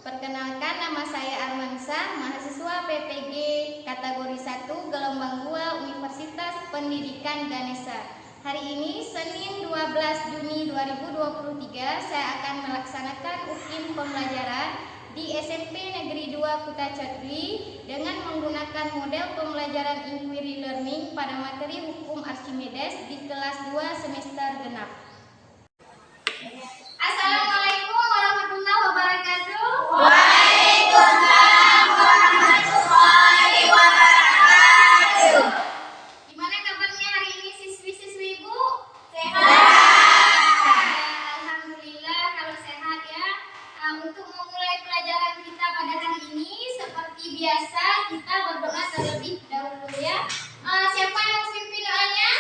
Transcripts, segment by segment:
Perkenalkan, nama saya Armansa, mahasiswa PPG kategori 1 gelombang 2 Universitas Pendidikan Ganesha. Hari ini Senin 12 Juni 2023 saya akan melaksanakan UKIM pembelajaran di SMP Negeri 2 Kutacotli dengan menggunakan model pembelajaran inquiry learning pada materi hukum Archimedes di kelas 2 semester genap. Assalamualaikum warahmatullahi wabarakatuh. Waalaikumsalam warahmatullahi wabarakatuh. Gimana kabarnya hari ini siswi-siswi Ibu? Sehat. Alhamdulillah kalau sehat ya. Untuk memulai pelajaran kita pada hari ini seperti biasa kita berdoa terlebih dahulu ya. Siapa yang memimpin doanya?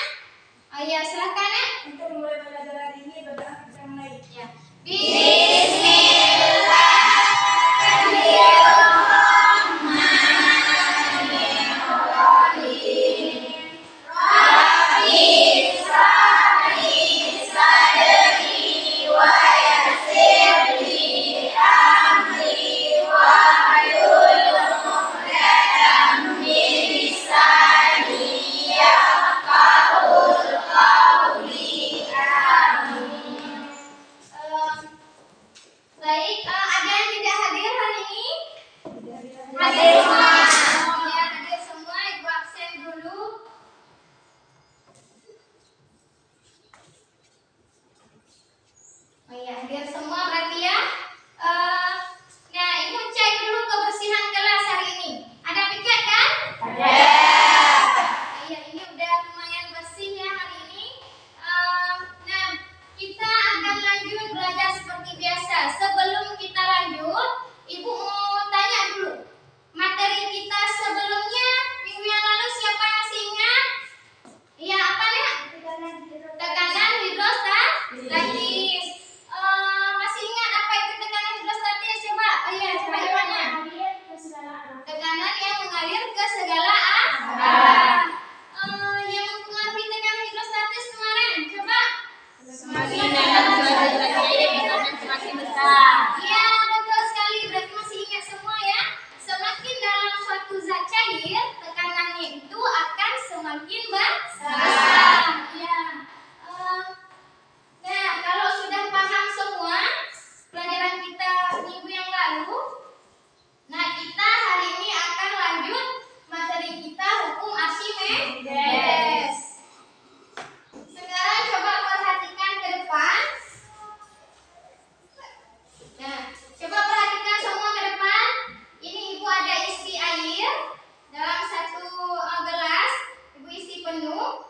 Ya silakan ya. Untuk memulai pelajaran ini berdoa kita mulai. Ya. Baik, ada yang tidak hadir hari ini? Hadir semua. Ya, hadir semua. Ibu absen dulu. Oh iya, hadir semua berarti ya. Nah, Ibu cek dulu kebersihan kelas hari ini. Ada piket kan? Ada. Iya, ini udah lumayan bersih ya hari ini. Nah, kita akan lanjut belajar seperti biasa. Sebelum kita lanjut, Ibu mau tanya dulu. Materi kita sebelumnya minggu yang lalu siapa yang masih ingat? Iya, apa ya? Tekanan hidrostatis. Masih ingat apa itu tekanan hidrostatis? Coba, iya, coba gimana? Tekanan yang mengalir ke segala arah. Yang mempengaruhi tekanan hidrostatis kemarin, coba. Semakin dalam suatu tekanan, tekanan semakin besar. Iya, betul sekali. Berarti masih ingat semua ya. Semakin dalam suatu zat cair, tekanannya itu akan semakin besar. Iya. Nah, kalau sudah paham semua pelajaran kita minggu yang lalu, nah kita hari ini akan lanjut materi kita hukum Archimedes. Sekarang coba perhatikan ke depan. Nah, coba perhatikan semua ke depan. Ini Ibu ada isi air dalam satu gelas. Ibu isi penuh.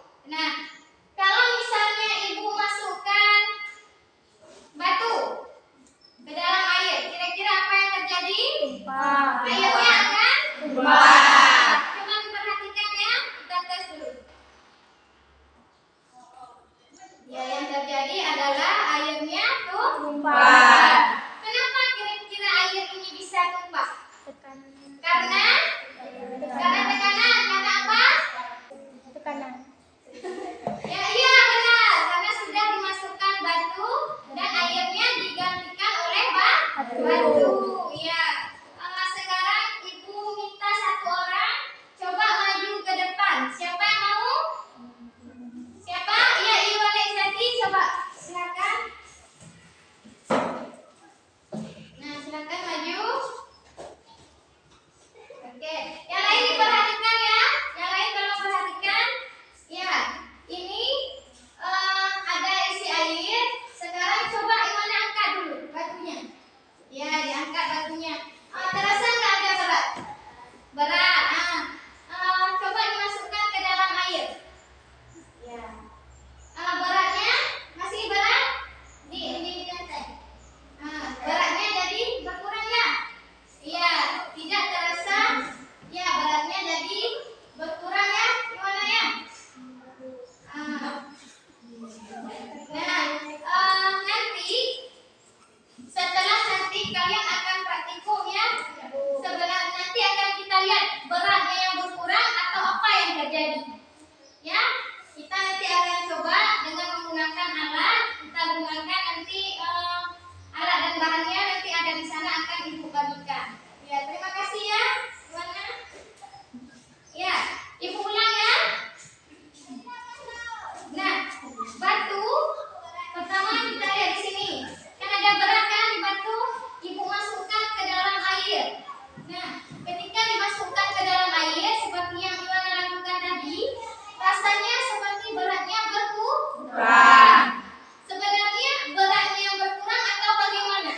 rasanya seperti beratnya Kurang. Sebenarnya beratnya yang berkurang atau bagaimana?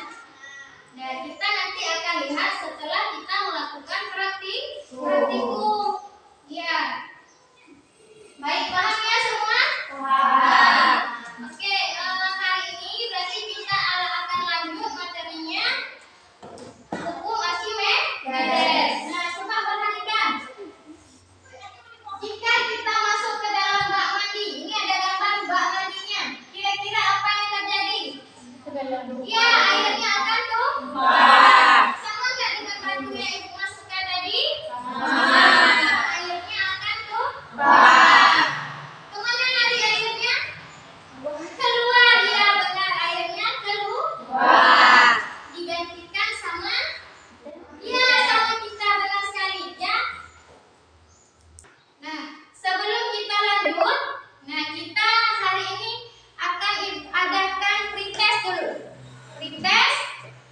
Nah, kita nanti akan lihat setelah kita melakukan praktikum. Ya. Baik, paham ya semua? Paham. Oke, hari ini berarti kita akan lanjut materinya hukum Archimedes. Nah, coba perhatikan. Jika kita masuk ke dalam bak mandi, ini ada gambar bak mandinya. Kira-kira apa yang terjadi? Ya, airnya akan Wah. sama nggak dengan batu yang ibu masukkan tadi? Sama. Airnya akan Wah. kemana lari airnya? Keluar, ya benar, airnya Wah. digantikan sama sama kita, benar sekali ya. Nah, sebelum kita lanjut, kita hari ini akan adakan pretest dulu. Pretest,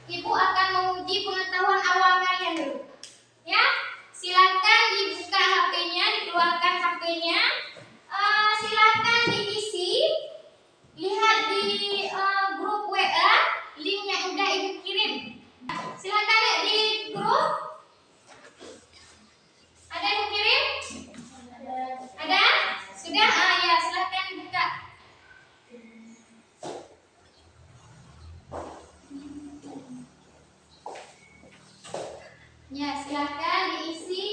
ibu akan menguji pengetahuan awal kalian dulu. Ya, silakan dibuka HP-nya, dikeluarkan HP-nya. Silakan diisi, lihat di grup WA, link yang udah ibu kirim. Silakan lihat di grup. Ada yang kirim? Ada? Sudah? Ya, silakan dibuka. Ya, silakan diisi.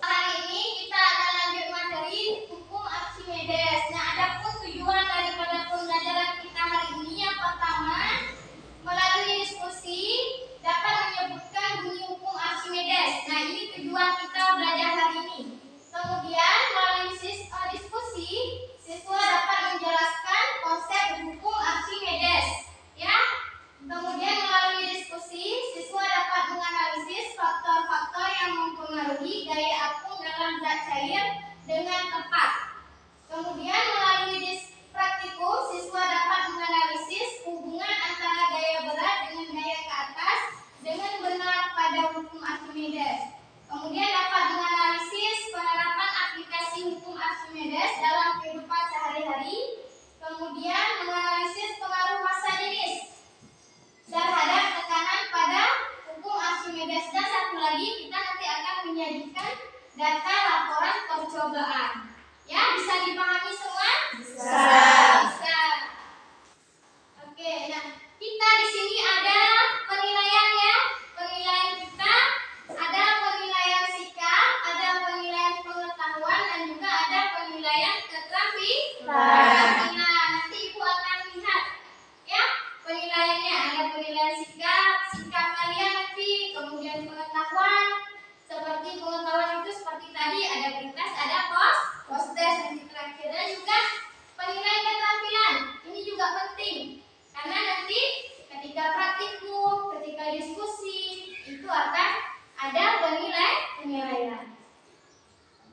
Hari ini kita akan lanjut materi hukum Archimedes. Nah, adapun tujuan daripada pembelajaran kita hari ini yang pertama, melalui diskusi dapat menyebutkan bunyi hukum Archimedes. Nah, ini tujuan kita belajar hari ini. Kemudian melalui diskusi, siswa dapat menjelaskan konsep hukum Archimedes. Ya. Kemudian melalui diskusi, siswa dapat menganalisis faktor-faktor yang mempengaruhi gaya apung dalam zat cair dengan tepat. Kemudian melalui praktikum, siswa dapat menganalisis hubungan antara gaya berat dengan gaya ke atas dengan benar pada hukum Archimedes. Kemudian dapat menganalisis penerapan aplikasi hukum Archimedes dalam kehidupan sehari-hari. Kemudian menganalisis pengaruh massa jenis terhadap tekanan pada hukum Archimedes. Dan satu lagi, kita nanti akan menyajikan data laporan percobaan. Ya, bisa dipahami semua? Bisa. Oke, nah kita di sini ada penilaian ya. Penilaian kita ada penilaian sikap, ada penilaian pengetahuan, dan juga ada penilaian keterampilan. Nah, nanti ibu akan lihat ya penilaiannya. Ada penilaian sikap kalian nanti, kemudian pengetahuan. Seperti pengetahuan itu seperti tadi ada pretest, ada post test, dan terakhir dan juga penilaian keterampilan. Ini juga penting karena nanti ketika praktikum, ketika diskusi itu akan ada penilaian.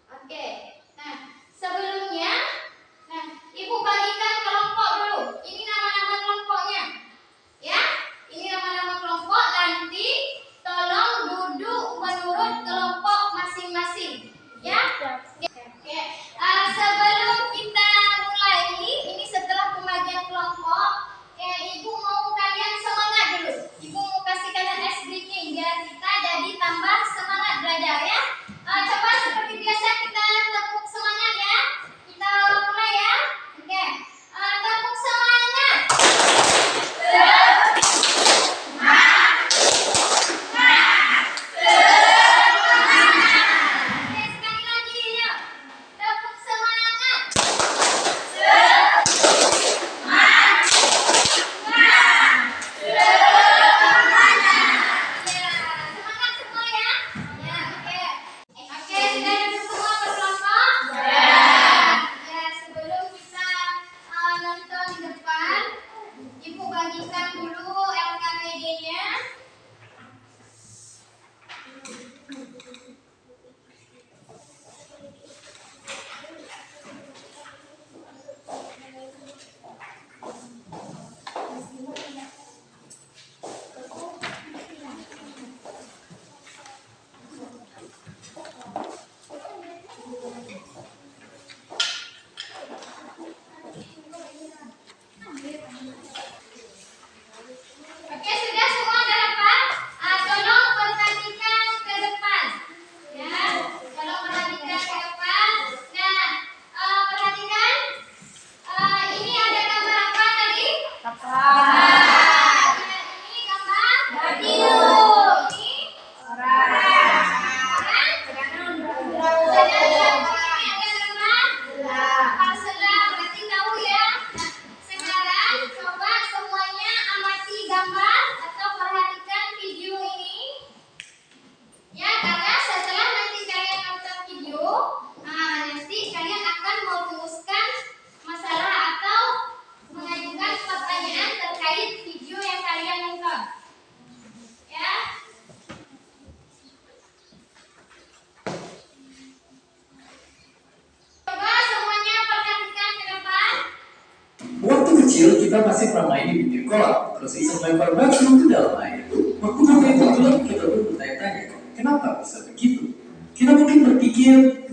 Oke. Nah, sebelumnya ibu bagikan kelompok dulu. Ini nama-nama kelompoknya. Ya, ini nama-nama kelompok. Nanti tolong duduk menurut kelompok masing-masing. Ya. Oke. Sebelum kita mulai ini setelah pembagian kelompok, ibu mau kalian semangat dulu. Ibu mau kasih kalian ice breaking biar kita jadi tambah semangat belajar ya. kita pasti pernah main di video call, terus iseng lempar batu ke dalam air. Waktu kita itu gelap, kita pun bertanya-tanya, kenapa bisa begitu? Kita mungkin berpikir,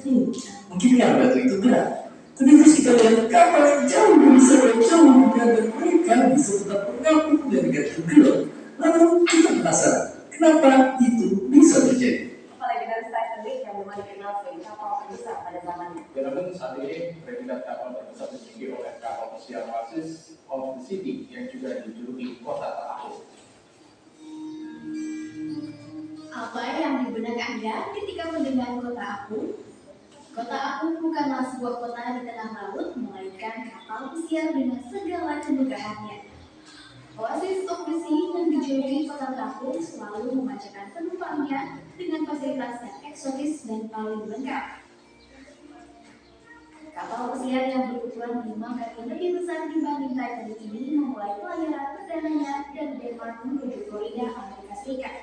mungkin karena batu itu berat. Tapi terus kita lihat kapal yang jauh lebih besar dan jauh lebih berat dan mereka bisa tetap mengapung dan gak tenggelam. Lalu kita penasaran, kenapa itu bisa terjadi? Apalagi dari saya sendiri yang belum dikenal sebagai kapal terbesar pada zamannya. Walaupun saat ini predikat kapal terbesar dimiliki oleh kapal pesiar Oasis of the City yang juga dijuluki kota terakhir. Apa yang di benak Anda ketika mendengar kota apung? Kota apung bukanlah sebuah kota di tengah laut, melainkan kapal pesiar dengan segala kemegahannya. Oasis of the Sea yang dijuluki kota terapung selalu memanjakan penumpangnya dengan fasilitas yang eksotis dan paling lengkap. Kapal pesiar yang berukuran 5 kali lebih besar dibanding Titanic ini memulai pelayaran perdananya dari Denmark menuju Florida, Amerika Serikat.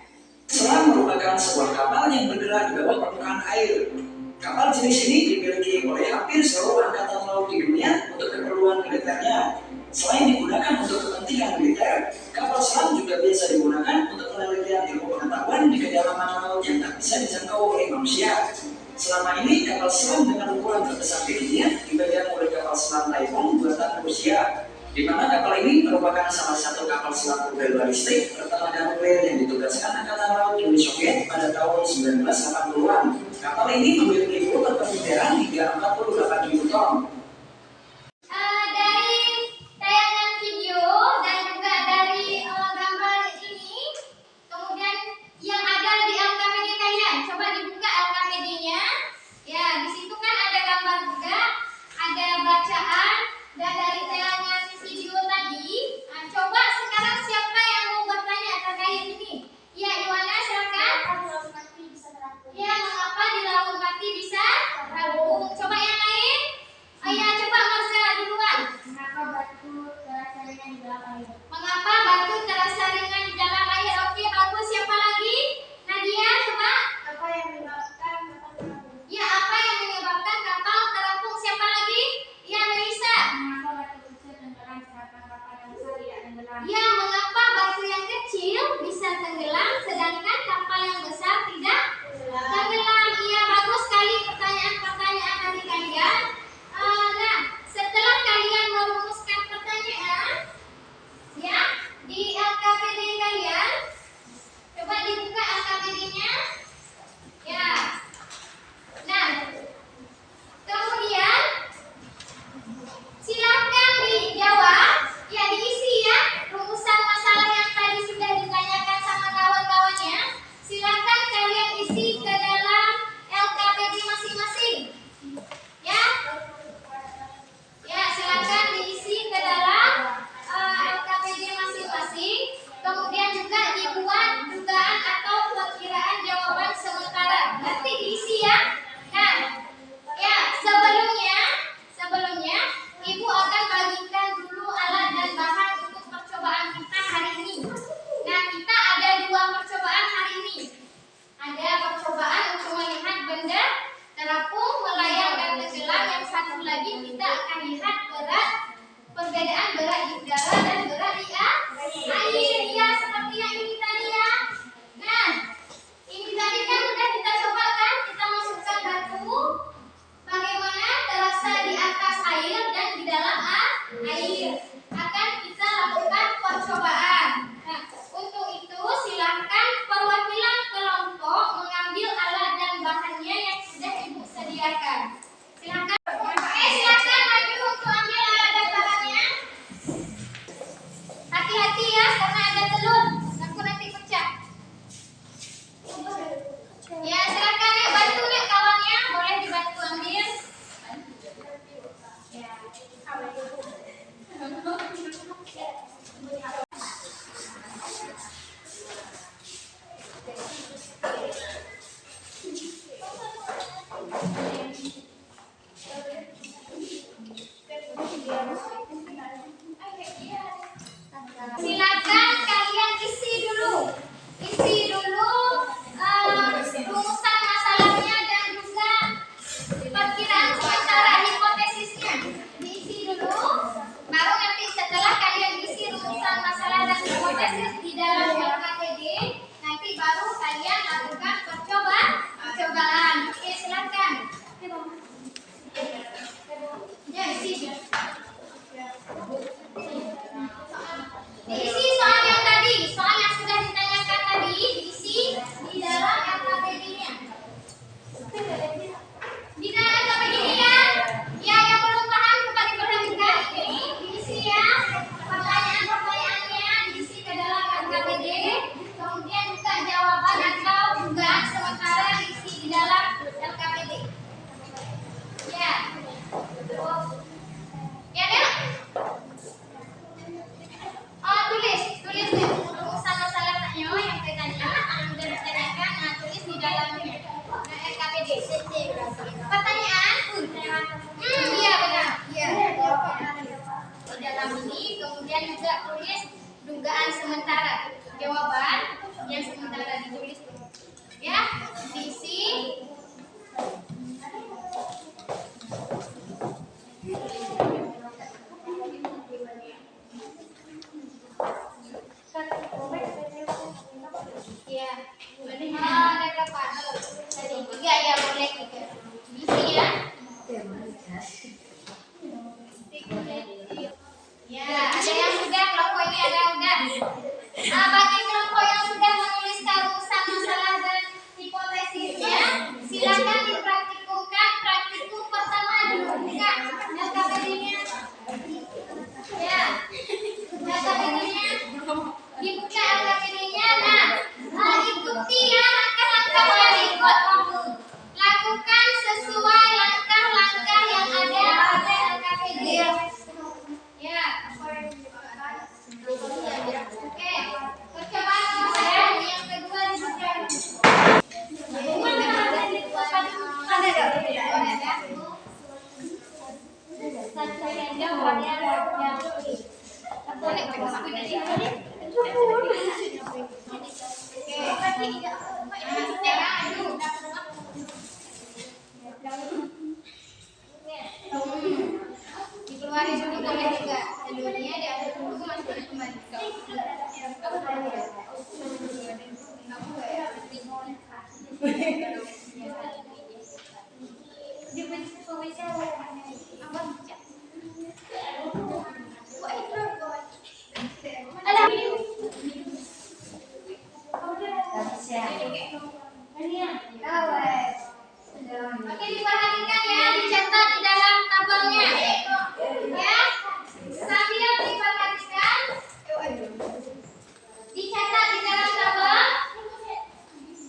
Selam merupakan sebuah kapal yang bergerak di bawah permukaan air. Kapal jenis ini dimiliki oleh hampir seluruh angkatan laut di dunia untuk keperluan militernya. Selain digunakan untuk kepentingan militer, kapal selam juga biasa digunakan untuk penelitian ilmu pengetahuan di kedalaman laut yang tak bisa dijangkau oleh manusia. Selama ini, kapal selam dengan ukuran terbesar di dunia dipegang oleh kapal selam Typhoon buatan Rusia, di mana kapal ini merupakan salah satu kapal selam rudal balistik bertenaga nuklir yang ditugaskan Angkatan Laut Uni Soviet pada tahun 1980-an. Kapal ini memiliki bobot pemutiran hingga 48.000 ton. Dari tayangan video dan juga dari gambar ini, kemudian yang ada di LKPD Thailand, coba dibuka LKPD-nya. Ya, di situ kan ada gambar juga, ada bacaan, dan dari tayangan video tadi, coba sekarang siapa yang mau bertanya terkait ini? Ya, Iwana, silakan. Ya, mengapa di laut mati bisa terapung? Coba yang lain. Ayo Ada berapa? Tadi 3 ya, boleh 3. Isi ya. Ya, ada yang sudah, kelompok ini ada yang sudah. Bagi kelompok yang sudah menuliskan rumusan masalah dan hipotesisnya, silakan dipraktikumkan praktikum pertama dulu. Buka LKPD-nya. Ya, LKPD-nya. Dibuka LKPD-nya. Nah, ikuti ya langkah-langkah yang berikut. Lakukan sesuai langkah-langkah yang ada pada LKPD. Ya. Oke. Percobaan saya yang kedua dibuka. Dikeluarin dulu boleh juga. Seluruhnya diambil dulu masuk kembali. Oke, diperhatikan ya, dicatat di dalam tabelnya. Ya, sambil diperhatikan, dicatat di dalam tabel.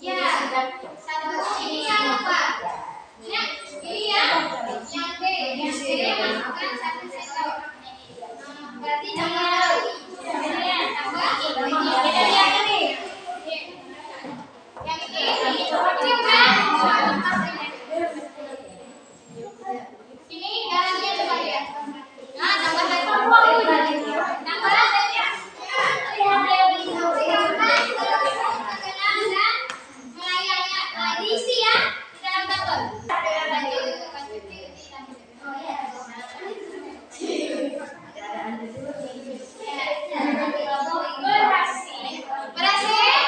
Ya, satu ini yang apa? Ya, ini yang B, masukkan 1 sendok. Berarti tambah lagi. Ya, tambah. Yang ini. Yang ini udah. Ini garamnya coba ya. Nah, tambah lagi. Tambah lagi. Diisi ya di dalam tabel. Berhasil?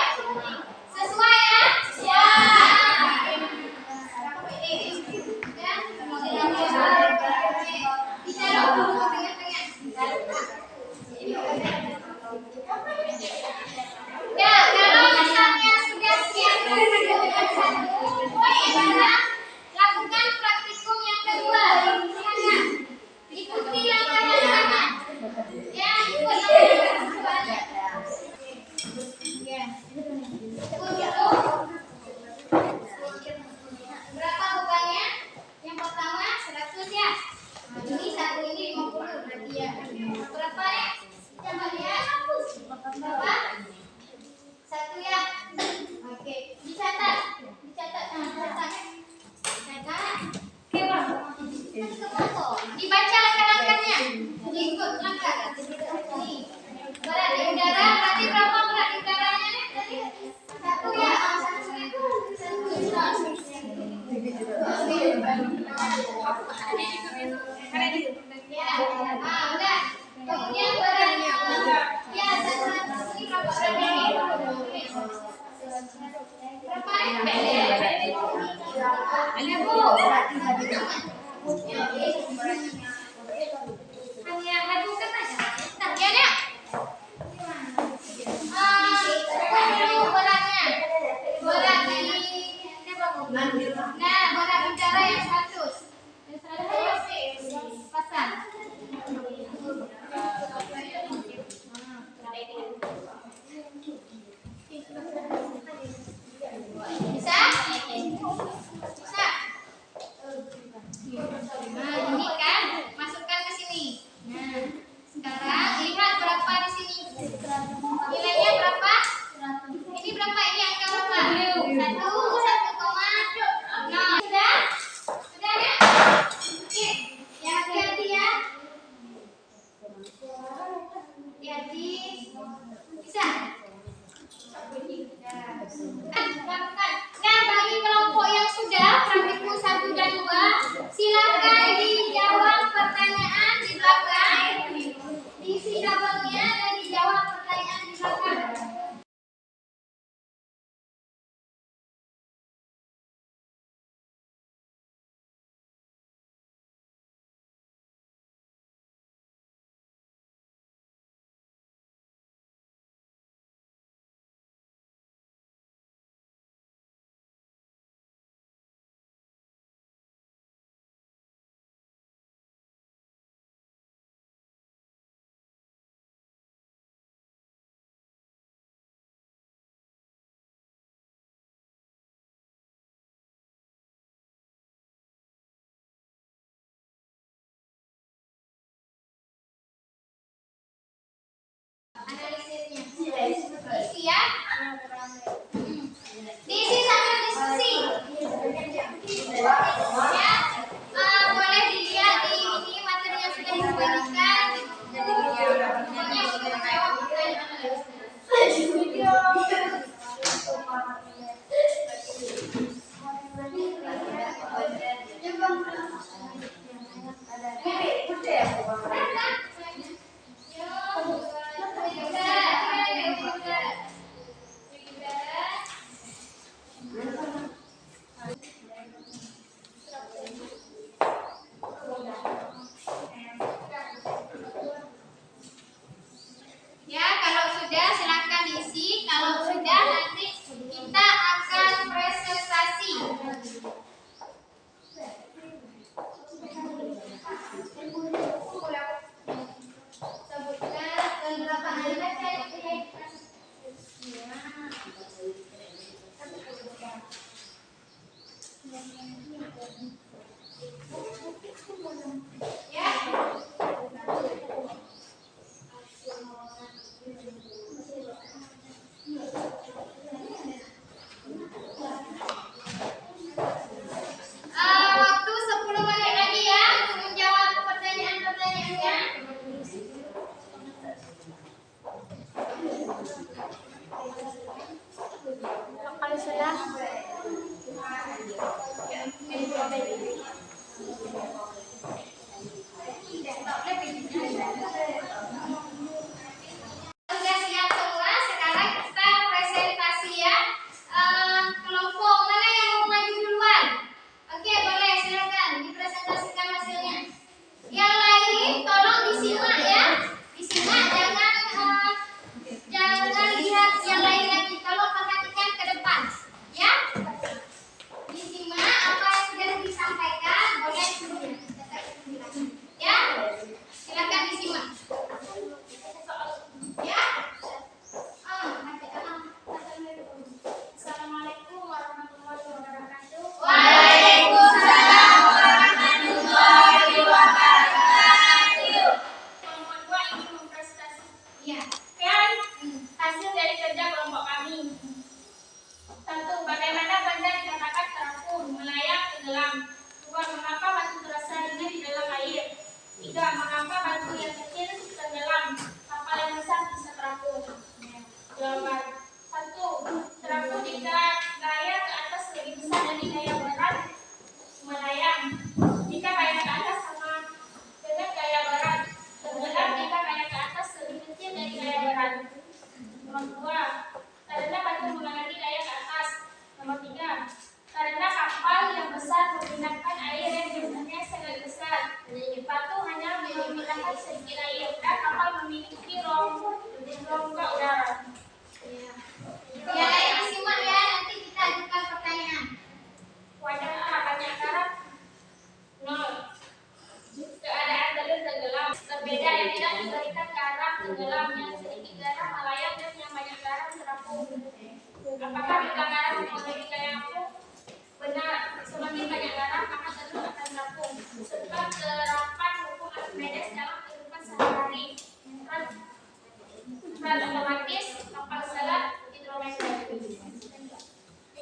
Sesuai ya? Ya. Ditaruh dulu tengah-tengah. Ya, kalau misalnya sudah siap lakukan praktikum yang kedua. Silakan ikuti langkah yang sama. Ya, ikut langkah. Ya. Berapa bebannya? Yang pertama 100 ya. Nah, ini satu ini 50 berarti ya. Berapa ya? Coba lihat. Berapa? 1 ya. Oke, dicatat. Dibaca langkah-langkahnya. Diikut langkah. Nih. Berat di udara berarti berapa berat di udaranya nih? Tadi 1 ya. 1. Ya. Udah. Kemudian beratnya. Ya, 100 ini berapa beratnya? Berapa ya? Ada Bu. Hanya Ibu katanya. Nah, ya nih. Beratnya. Berat ini. Nah, berat udara yang 100. Yang 100 pasang. Bisa? Bisa. Waktu 10 menit lagi ya untuk menjawab pertanyaan-pertanyaannya. Kalau sudah sudah siap semua, sekarang kita presentasi ya. Kelompok mana yang mau maju duluan? Oke, boleh, silakan dipresentasikan hasilnya. Yang lain tolong disimak ya, disimak, jangan lihat yang lain lagi, tolong perhatikan ke depan ya. Disimak apa yang sudah disampaikan, boleh ya, silakan disimak ya. Assalamualaikum warahmatullahi wabarakatuh. Waalaikumsalam warahmatullahi wabarakatuh. Kelompok 2 ingin mempresentasikan Ya. hasil dari kerja kelompok kami. 1. Bagaimana benda dikatakan terapung, melayang, tenggelam. 2. Mengapa batu terasa ringan di dalam air. 3. Mengapa batu yang kecil tenggelam, kapal yang besar bisa terapung. Jawaban 1. Terapung jika gaya ke atas lebih besar dari gaya berat, melayang. Jika gaya ke atas sama dengan gaya berat, tenggelam jika gaya ke atas lebih kecil dari gaya berat. Nomor 2. Karena batu mengalami gaya ke atas. Nomor 3. Karena kapal yang besar memindahkan air yang jumlahnya sangat besar. Batu hanya memindahkan sedikit air dan kapal memiliki rongga udara. Ya, lain disimak ya, nanti kita ajukan pertanyaan. Wadah banyak garam 0. Keadaan telur tenggelam berbeda, yang tidak diberikan garam tenggelam, yang sedikit garam melayang dan yang banyak garam terapung. Apakah jika garam mempengaruhi gaya apung? Benar, semakin banyak garam maka telur akan terapung. Sebab terapan hukum Archimedes dalam kehidupan sehari-hari. Rad otomatis, kapal selam, hidrometer.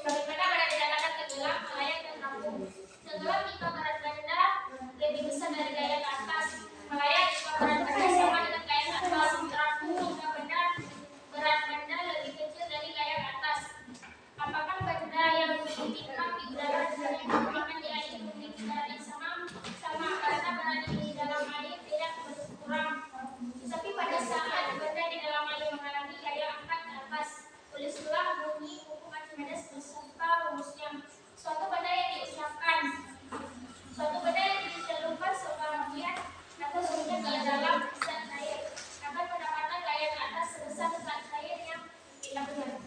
Bagaimana benda dikatakan tenggelam, melayang dan terapung? Tenggelam jika berat benda lebih besar dari gaya ke atas. Melayang jika berat benda sama dengan gaya ke atas. Terapung jika berat benda lebih kecil dari gaya ke atas. Apakah benda yang ditimbang di udara dan yang ditimbangkan di air memiliki berat yang sama? Sama, karena berada di dalam air tidak berkurang. Tetapi pada saat benda di dalam air mengalami gaya angkat ke atas, tulislah bunyi hukum Archimedes beserta rumusnya. Suatu benda yang diusahakan, suatu benda yang dicelupkan sebagian atau sebagian ke dalam zat air akan mendapatkan gaya ke atas sebesar zat air yang tidak benar.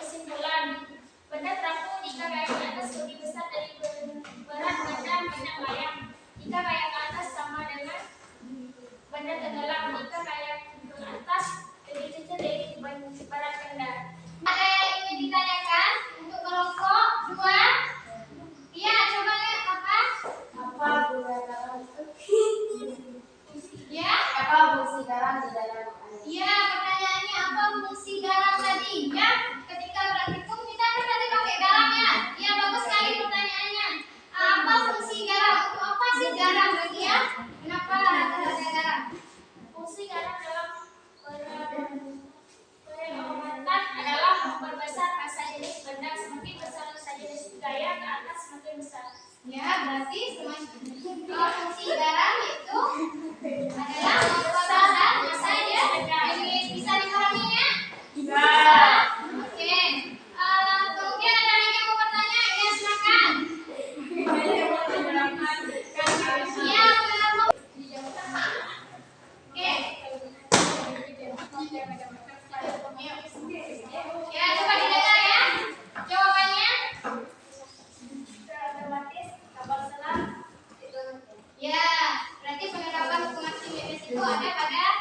Kesimpulan, benda terapung jika gaya ke atas lebih besar dari berat benda melayang. Jika gaya ke atas sama dengan benda tenggelam, jika gaya ke atas lebih kecil dari berat benda. Ada yang ingin ditanyakan untuk kelompok 2? Iya, coba lihat apa? Apa guna garam? Ya? Apa fungsi garam di dalam air? Iya, pertanyaannya apa fungsi garam tadi? Ya, ketika praktikum kita kan tadi pakai garam ya. Iya, bagus sekali pertanyaannya. Apa fungsi garam? Untuk apa sih garam bagi ya? Kenapa ada garam? Fungsi garam dalam perobatan adalah memperbesar massa jenis benda. Semakin besar massa jenis gaya ke atas semakin besar. Ya, berarti fungsi garam itu adalah memperbesar massa jenis. Bisa dipahaminya? Bisa. Oke. Kemudian ada lagi yang mau bertanya? Ya, silakan. Iya, benar. Oke. Ya, coba didengar ya. Jawabannya? Otomatis kapal selam Ya, berarti penerapan hukum Archimedes itu ada pada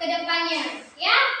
ke depannya, ya.